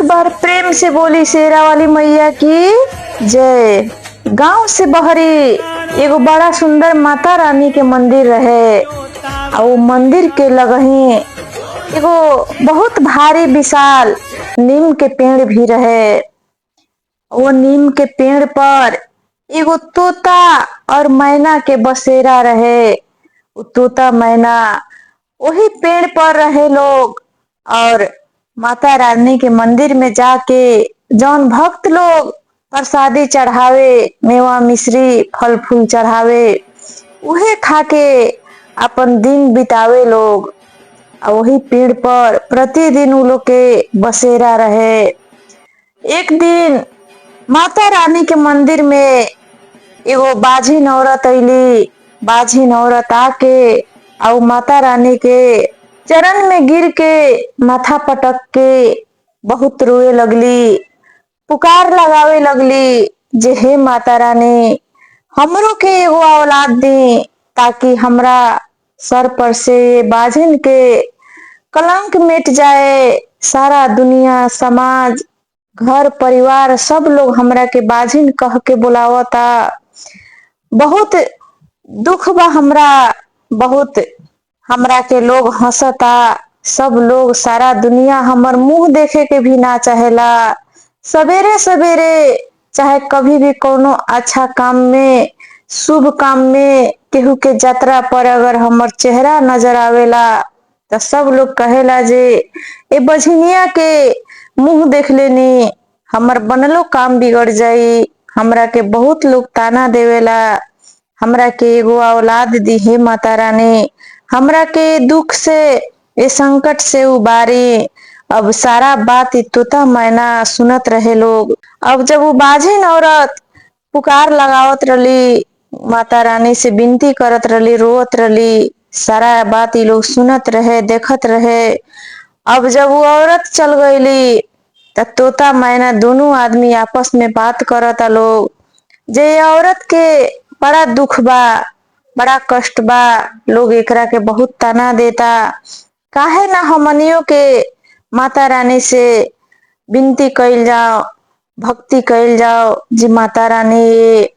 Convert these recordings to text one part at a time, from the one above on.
बार प्रेम से बोली शेरा वाली मैया की जय। गांव से बहरी एगो बड़ा सुंदर माता रानी के मंदिर रहे। और वो मंदिर के लगही एगो बहुत भारी विशाल नीम के पेड़ भी रहे। वो नीम के पेड़ पर एगो तोता और मैना के बसेरा रहे। वो तोता मैना वही पेड़ पर रहे लोग। और माता रानी के मंदिर में जाके जौन भक्त लोग प्रसादी चढ़ावे, मेवा मिश्री फल फूल चढ़ावे, उहे खाके अपन दिन बितावे लोग। और वही पेड़ पर प्रतिदिन उ लोग के बसेरा रहे। एक दिन माता रानी के मंदिर में एगो बाझिन औरत अइली। बाझिन औरत आके और माता रानी के चरण में गिर के माथा पटक के बहुत रोए लगली, पुकार लगावे लगली जे हे माता रानी, हमरो के एगो औलाद दी ताकि हमरा सर पर से बाझिन के कलंक मिट जाए। सारा दुनिया समाज घर परिवार सब लोग हमरा के बाझिन कह के बुलावता। बहुत दुख बा हमरा, बहुत हमरा के लोग हंसता। सब लोग सारा दुनिया हमर मुंह देखे के भी ना चाहेला। सवेरे सवेरे चाहे कभी भी कोनो अच्छा काम में, शुभ काम में, केहू के यात्रा पर अगर हमर चेहरा नजर आवेला तो सब लोग कहेला जे ए बझनिया के मुंह देख लेनी हमर बनलो काम बिगड़ जाई। हमरा के बहुत लोग ताना देवेला, हमरा के एगो औलाद दी हे माता रानी, हमरा के दुख से, ए संकट से उबारी। अब सारा बात तोता मैना सुनत रहे लोग। अब जब वो बाझिन औरत पुकार लगावत रली, माता रानी से विनती करत रली, रोवत रली, सारा बात ये लोग सुनत रहे, देखत रहे। अब जब वो औरत चल गईली तब तोता मैना दोनों आदमी आपस में बात करता लोग जे औरत के बड़ा दुख बा, बड़ा कष्ट बा। लोग एकरा के बहुत ताना देता, काहे ना हमनियों के माता रानी से विनती कइल जाओ, भक्ति कइल जाओ जी माता रानी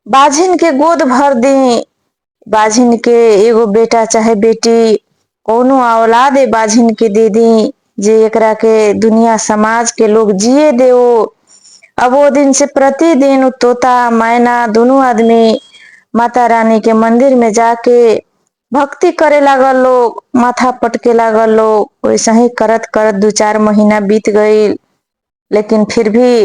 बाझिन के गोद भर दी। बाझिन के एगो बेटा चाहे बेटी कोनो औलाद बाझिन के दे दी जे एकरा के दुनिया समाज के लोग जिए देओ। अब वो दिन से प्रतिदिन तोता मैना दोनों आदमी माता रानी के मंदिर में जाके भक्ति करे लागल लोग, माथा पटके लागल लोग। वैसे ही करत करत 2-4 महीना बीत गई, लेकिन फिर भी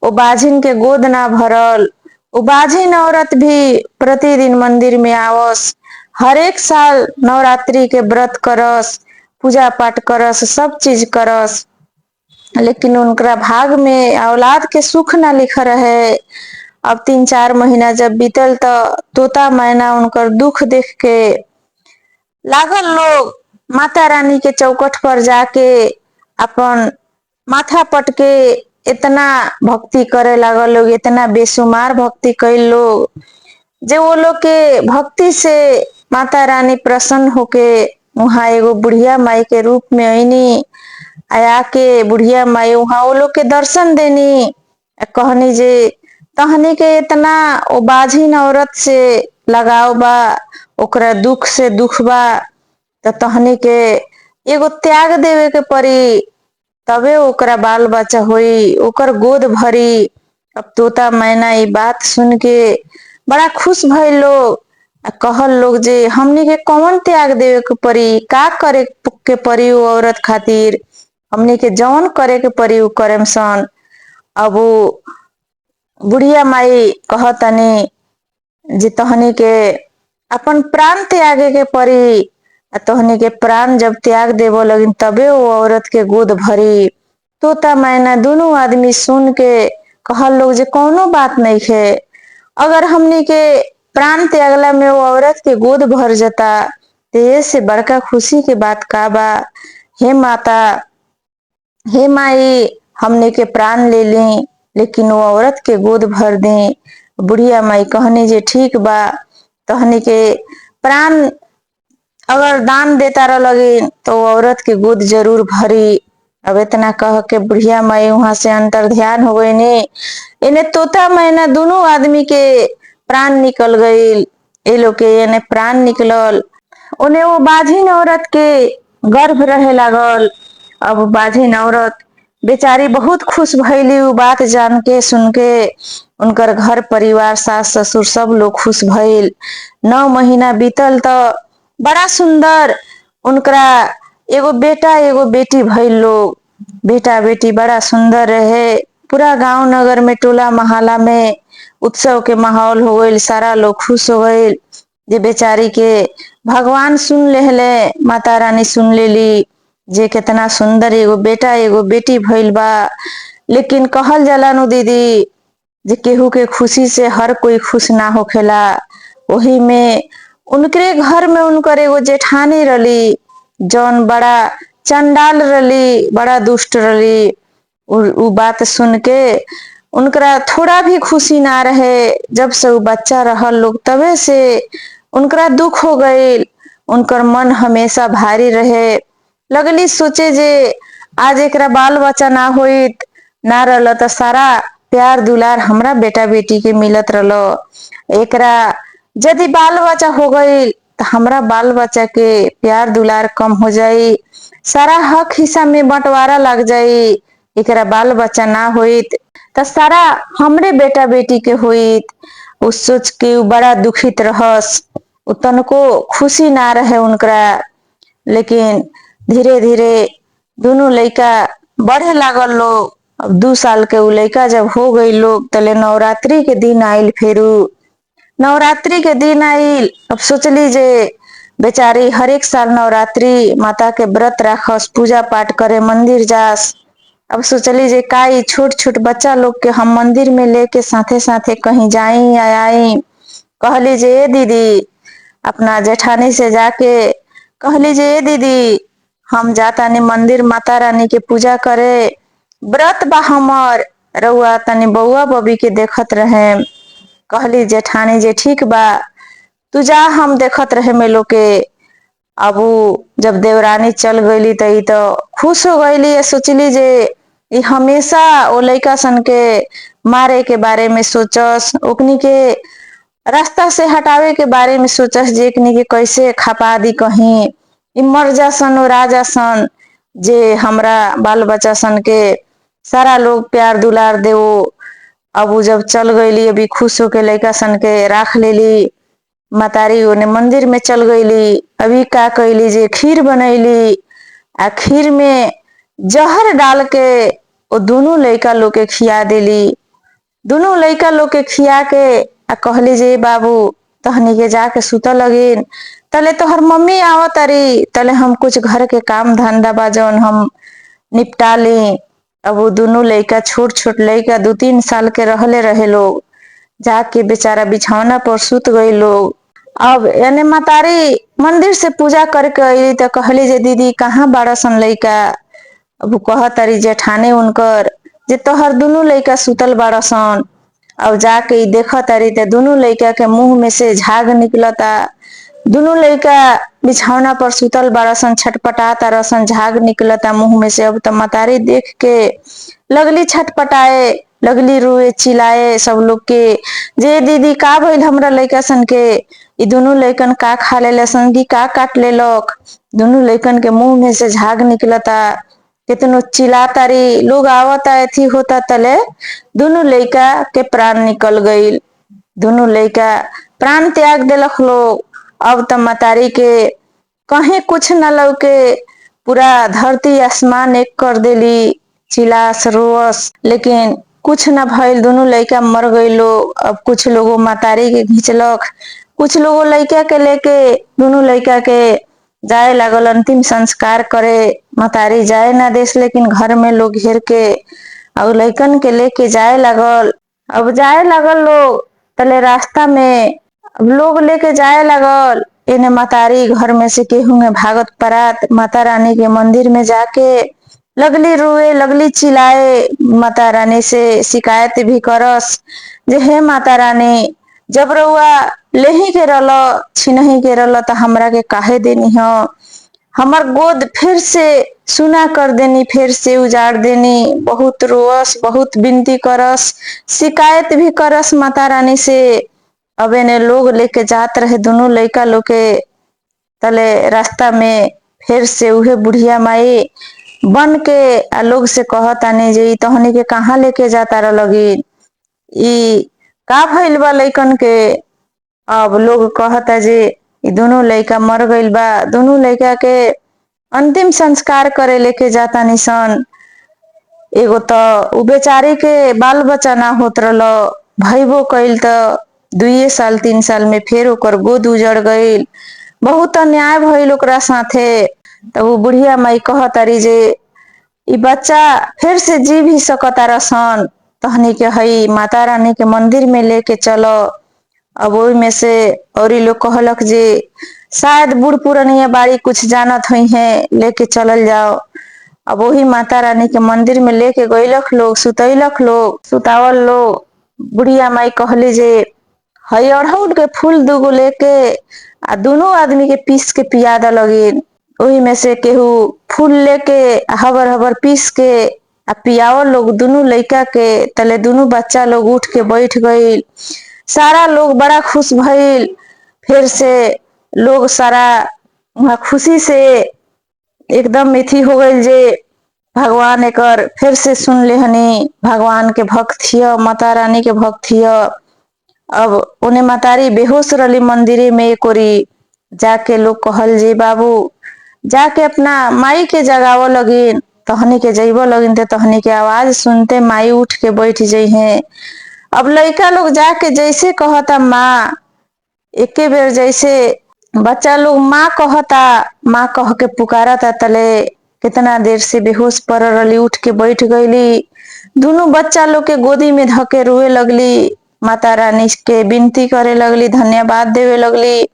वो बाझिन के गोद ना भरल। वो बाझिन औरत भी प्रतिदिन मंदिर में आवस, हर एक साल नवरात्रि के व्रत करस, पूजा पाठ करस, सब चीज करस, लेकिन उनका भाग में औलाद के सुख ना लिखा रहे। अब 3-4 महीना जब बीतल तो तोता मैना उनकर दुख देख के लागल लोग माता रानी के चौकठ पर जाके अपन माथा पटके इतना भक्ति करे लागल लोग, इतना बेसुमार भक्ति कई लोग जे वो लोग के भक्ति से माता रानी प्रसन्न होके वहां एगो बुढ़िया माई के रूप में आईनी। आया के बुढ़िया माई वहां वो लोग के दर्शन देनी, कहनी जे तहनी के इतना ओ बाझिन औरत से लगाव बा, ओकरा दुख से दुख बा, तो तहनी के एगो त्याग देवे के पड़ी, तबे ओकरा बाल बच्चा होई, ओकर गोद भरी। अब तोता मैना ये बात सुन के बड़ा खुश भइल लोग। कहल लोग जे हमनी के कौन त्याग देवे के पड़ी, का करे के पड़ी वो औरत खातिर, हमनी के जौन करे के पड़ी उ करेम सन। अब वो बुढ़िया माई कहतनी जे तहनी के अपन प्राण त्यागे के पड़ी। तहनी के प्राण जब त्याग देवो लगिन तबे वो औरत के गोद भरी। तोता मैना दोनों आदमी सुन के कहल लोग जे कौनो बात नहीं है, अगर हमनी के प्राण त्यागला में वो औरत के गोद भर जाता तो ये से बड़का खुशी के बात का बा। हे माता, हे माई, हमने के प्राण ले ली लेकिन वो औरत के गोद भर दी। बुढ़िया माई कहनी जे ठीक बा, तहनी के प्राण अगर दान देता रह लगी तो औरत के गोद जरूर भरी। अब इतना कह के बुढ़िया माई वहां से अंतर ध्यान हो गई ने। इन्हें तोता मैना दोनों आदमी के प्राण निकल गई। ये लोग के इन्हें प्राण निकलल। उन्हें वो बाझिन औरत के गर्भ रहे लागल। अब बाझिन औरत बेचारी बहुत खुश भइली उ बात जान के सुन के। उनकर घर परिवार सास ससुर सब लोग खुश भइल। 9 महीना बीतल तो बड़ा सुंदर उनकरा एगो बेटा एगो बेटी भइल लोग। बेटा बेटी बड़ा सुंदर रहे। पूरा गांव नगर में टोला मोहल्ला में उत्सव के माहौल हो गईल। सारा लोग खुश हो गईल जे बेचारी के भगवान सुन लेहले, माता रानी सुन लेली जे कितना सुंदर एगो बेटा एगो बेटी भइल बा। लेकिन कहल जाला नु दीदी जे केहू के खुशी से हर कोई खुश ना होखेला। वही में उनके घर में उनकर एगो जेठानी रली जौन बड़ा चंडाल रली, बड़ा दुष्ट रली। उ बात सुन के उनकरा थोड़ा भी खुशी ना रहे। जब से उ बच्चा रहल लोग तबे से उनकरा दुख हो गईल। उनकर मन हमेशा भारी रहे। लगली सोचे जे आज एकरा बाल बच्चा ना होइत ना रहल तो सारा प्यार दुलार हमरा बेटा बेटी के मिलत रहल। एकरा यदि बाल बच्चा हो गईल तो हमरा बाल बच्चा के प्यार दुलार कम हो जाई। सारा हक हिस्सा में बंटवारा लग जाई। एकरा बाल बच्चा ना होइत तो सारा हमरे बेटा बेटी के होइत। उस सोच के बड़ा दुखित रहस। तनको खुशी ना रहे उनकरा। लेकिन धीरे धीरे दोनों लड़का बढ़े लागल लोग। अब 2 साल के उ लड़का जब हो गई लोग तले नवरात्रि के दिन आइल। फेरू नवरात्रि के दिन आइल। अब सोचली जे बेचारी हर एक साल नवरात्रि माता के व्रत राखस, पूजा पाठ करे, मंदिर जास। अब सोचली जे काई छोट छोट बच्चा लोग के हम मंदिर में लेके साथे साथे कहीं जाई या आई। कहली जे दीदी अपना जेठानी से जाके कहली जे दीदी हम जाता ने मंदिर माता रानी के पूजा करे, व्रत बा हमर, रउआ तनी बउआ बबी के देखत रहे। कहली जेठानी जे ठीक बा तू जा हम देखत रहे मेलो के। अब जब देवरानी चल गईली तो खुश हो गईली। सोचली जे ई हमेशा ओ लइका सन के मारे के बारे में सोचस, ओकनी के रास्ता से हटावे के बारे में सोचस जे एकनी के कैसे खपा दी कहीं ई मर जासन और आ जासन। जे हमरा बाल बच्चा सन के सारा लोग प्यार दुलार देवो। अब जब चल गईली अभी खुश होके लइका सन के राख लेली। मतारी ओने मंदिर में चल गईली। अभी का कैली जे खीर बनैली आ खीर में जहर डाल के वो दोनों लइका लोग के खिया देली। दोनों लइका लोग के खिया के आ कहली जे बाबू तहनी के जाके सुत लगिन तले तोहर मम्मी आवत तारी तले हम कुछ घर के काम धंधा बा जौन हम निपटा ली। अब वो दोनों लइका छोट छोट लइका 2-3 साल के रहले रहे लोग जाके बेचारा बिछौना पर सुत गई लोग। अब यानी मतारी मंदिर से पूजा करके आई तो कहली जे दीदी कहाँ बाड़ा सन लइका। अब कह तारी जेठानी उनकर जे तोहर दोनों लइका सुतल बाड़ा सन। अब जाके देख तारी तो दोनों लइका के मुंह में से झाग निकलता। दोनों लइका बिछौना पर सुतल बाड़ा सन, छटपटा तारा सन, झाग निकलता मुंह में से। अब तो मतारी देख के लगली छटपटाए, लगली रोए चिल्लाए सब लोग के जे दीदी का भइल हमरा लइका सन के। ई दोनों लइकन का खा ले सन की का काट लेलक। दोनों लइकन के मुंह में से झाग निकलता। कितनो चिल्लातारी लोग आवता एथी होता तले दोनों लइका के प्राण निकल गईल। दोनों लइका प्राण त्याग देलक लोग। अब तो मतारी के कहीं कुछ न लौके, पूरा धरती आसमान एक कर देली, चिलास रोस लेकिन कुछ न भइल। दोनों लइका मर गई लोग। अब कुछ लोगों मतारी के घिंचलक, कुछ लोगों लइका के लेके दोनों लइका के जाए लागल अंतिम संस्कार करे। मतारी जाए ना देश लेकिन घर में लोग घेर के और लइकन के लेके जाए लागल। अब जाए लागल लोग तले रास्ता में अब लोग लेके जाए लागल। इन्हें मतारी घर में से केहू में भागत परात माता रानी के मंदिर में जाके लगली रोए, लगली चिल्लाए। माता रानी से शिकायत भी करस जे हे माता रानी जब रउआ लेही के रल छिनही के रल तो हमरा के काहे देनी हो। हमर गोद फिर से सुना कर देनी फिर से उजाड़ देनी। बहुत रोअस बहुत विनती करस, शिकायत भी करस माता रानी से। अब एने लोग लेके जात रहे दोनों लड़का लोग के तले रास्ता में। फिर से उहे बुढ़िया माई बन के आ लोग से कहतानी जे ई तहनी के कहाँ लेके जाता लगी, ई का भइल बा लइकन के। अब लोग कहता जे ई दोनों लड़का मर गइल बा, दोनों लड़का के अंतिम संस्कार करे लेके जाता निसन। एगो तो उ बेचारी के बाल बच्चा ना होत रहल, भइबो कइल त 2 साल 3 साल में फिर ओकर गोद उजड़ गइल। बहुत अन्याय भइल ओकरा साथे। तब वो बुढ़िया माई कहतारी जे ई बच्चा फिर से जी भी सकता रसन, तहनी के हई माता रानी के मंदिर में लेके चलो। अब ओई में से और लोग कहलक जे शायद बूढ़ पुरनिया बाड़ी कुछ जानत हुई है, लेके चलल जाओ। अब वही माता रानी के मंदिर में लेके गइलक लोग, सुतैलक लोग, सुतावल लोग। बुढ़िया माई कहली जे हई अड़हुल के फूल दूगो लेके आ दोनों आदमी के पीस के पिया द लगिन। वही में से केहू फूल लेके हबर हबर पीस के आ पियाओ लोग दोनों लड़का के। तले दोनों बच्चा लोग उठ के बैठ गइल। सारा लोग बड़ा खुश भइल। फिर से लोग सारा वहाँ खुशी से एकदम मिथी हो गइल जे भगवान एकर फिर से सुन लेहनी, भगवान के भक्त हिय, माता रानी के भक्त हिय। अब उन्हें मातारी बेहोश रही मंदिरे में। एक ओरी जाके लोग कहल जे बाबू जाके अपना माई के जगाव लगिन, तहनी के जइब लगिन ते तहनी के आवाज सुनते माई उठ के बैठ जाइ हैं। अब लड़का लोग जाके जैसे कहता माँ, एके बेर जैसे बच्चा लोग माँ कहता, माँ कह के पुकारता, तले कितना देर से बेहोश पड़ रही, उठ के बैठ गईली। दोनों बच्चा लोग के गोदी में धके रोए लगली, माता रानी के विनती करे लगली, धन्यवाद देवे लगली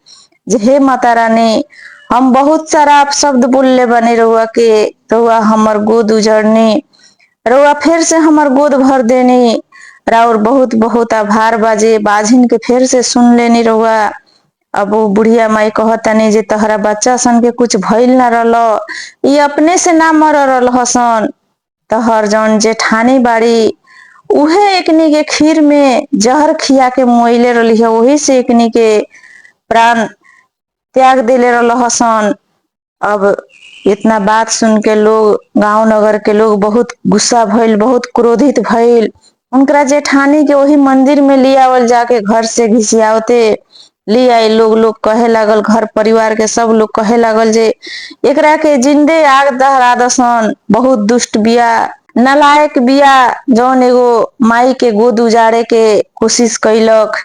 जे हे माता रानी हम बहुत सारा आप शब्द बोलले बने रहुआ के, रहुआ हमर गोद उजड़नी, रहुआ फिर से हमर गोद भर देनी, राउर बहुत बहुत आभार बाजे, बाझिन के फिर से सुन लेनी रहुआ। अब वो बुढ़िया माई कहतनी जे तहरा बच्चा सन के कुछ भइल ना रहलो, ये अपने से ना मर रहल हसन। तहर जौन जेठानी बाड़ी उहे एकनी के खीर में जहर खिया के मोइले रही है, वही से एकनी के प्राण त्याग दिले रहल हसन। अब इतना बात सुन के लोग गांव नगर के लोग बहुत गुस्सा भइल, बहुत क्रोधित भइल। उनकरा जेठानी के वही मंदिर में लियावल, जाके घर से घिसियावते ले आए लोग। लोग कहे लागल, घर परिवार के सब लोग कहे लागल जे एकरा के जिंदे आग दहरा दसन, बहुत दुष्ट बिया, नालायक बिया, जौन एगो माई के गोद उजाड़े के कोशिश कैलक।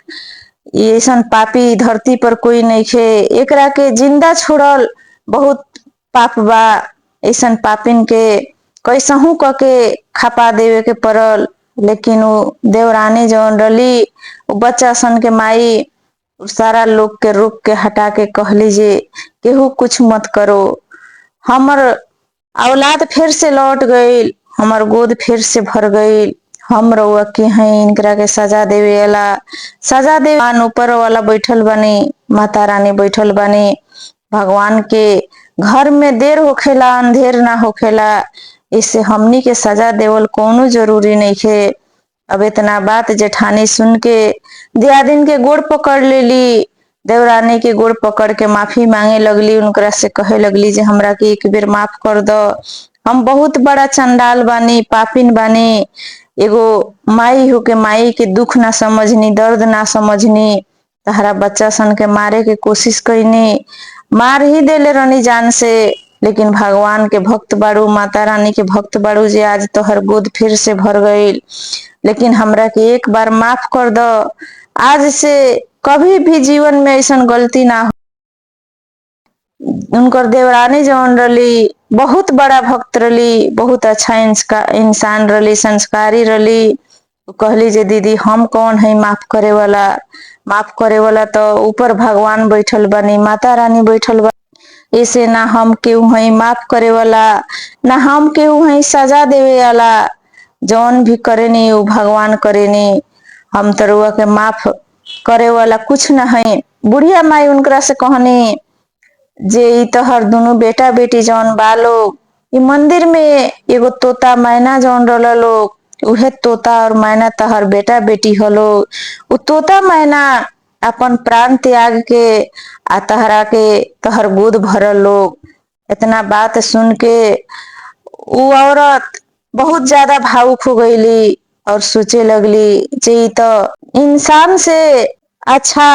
ऐसन पापी धरती पर कोई नहीं खे, एकरा के जिंदा छोड़ल बहुत पाप बा। ऐसन पापिन के कैसहू क के खपा देवे के पड़ल। लेकिन वो देवरानी जौन रली, वो बच्चा सन के माई सारा लोग के रोक के हटा के कहली जे केहू कुछ मत करो, हमर औलाद फिर से लौट गईल, हमर गोद फिर से भर गईल। हम रउआ के हैं इनकरा के सजा देवे वाला, सजा देवान ऊपर वाला बैठल बनी, माता रानी बैठल बनी। भगवान के घर में देर होखेला अंधेर ना होखेला, इससे हमनी के सजा देवल कोनो जरूरी नहीं खे। अब इतना बात जेठानी सुन के दियादिन के गोड़ पकड़ लेली, देवरानी के गोड़ पकड़ के माफी मांगे लगली, उनकरा से कहे लगली जे हमरा के एक बेर माफ कर दो, हम बहुत बड़ा चंडाल बानी, पापिन बानी। एगो माई हो के माई के दुख ना समझनी, दर्द ना समझनी, तहरा बच्चा सन के मारे के कोशिश कैनी, मार ही देले रहनी जान से। लेकिन भगवान के भक्त बाड़ू, माता रानी के भक्त बाड़ू जे आज तोहर गोद फिर से भर गईल, लेकिन हमरा के एक बार माफ कर दो, आज से कभी भी जीवन में ऐसा गलती ना हो। उनकर देवरानी जौन रली बहुत बड़ा भक्त रली, बहुत अच्छा इंसान रली, संस्कारी रली। कहली जे दीदी हम कौन है माफ करे वाला, माफ करे वाला तो ऊपर भगवान बैठल बनी, माता रानी बैठल बनी, ऐसे ना हम केहू है माफ करे वाला, ना हम केहू है सजा देवे वाला, जौन भी करेनी वो भगवान करेनी, हम तरुआ के माफ करे वाला कुछ ना है। बुढ़िया माई उनकरा से कहनी जे ई तोहर दोनों बेटा बेटी जौन बालो इ मंदिर में एगो तोता मैना जौन रहल लोग उहे तोता और मैना तहर बेटा बेटी ह लोग। उ तोता मैना अपन प्राण त्याग के आ तहरा के तहर गोद भरल लोग। इतना बात सुन के उ औरत बहुत ज्यादा भावुक हो गईली और सोचे लगली जे इ तो इंसान से अच्छा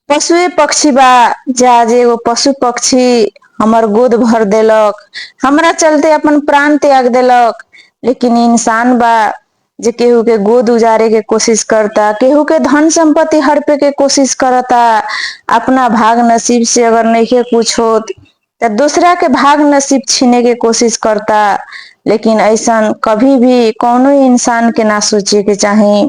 पशुए पक्षी बा। जा जे एगो पशु पक्षी हमर गोद भर देलक, हमरा चलते अपन प्राण त्याग देलक, लेकिन इंसान बा जे केहू के गोद उजारे के कोशिश करता, केहू के धन संपत्ति हड़पे के कोशिश करता। अपना भाग नसीब से अगर नइखे कुछ होत त दूसरा के भाग नसीब छीने के कोशिश करता। लेकिन ऐसन कभी भी कौनो इंसान के ना सोचे के चाही।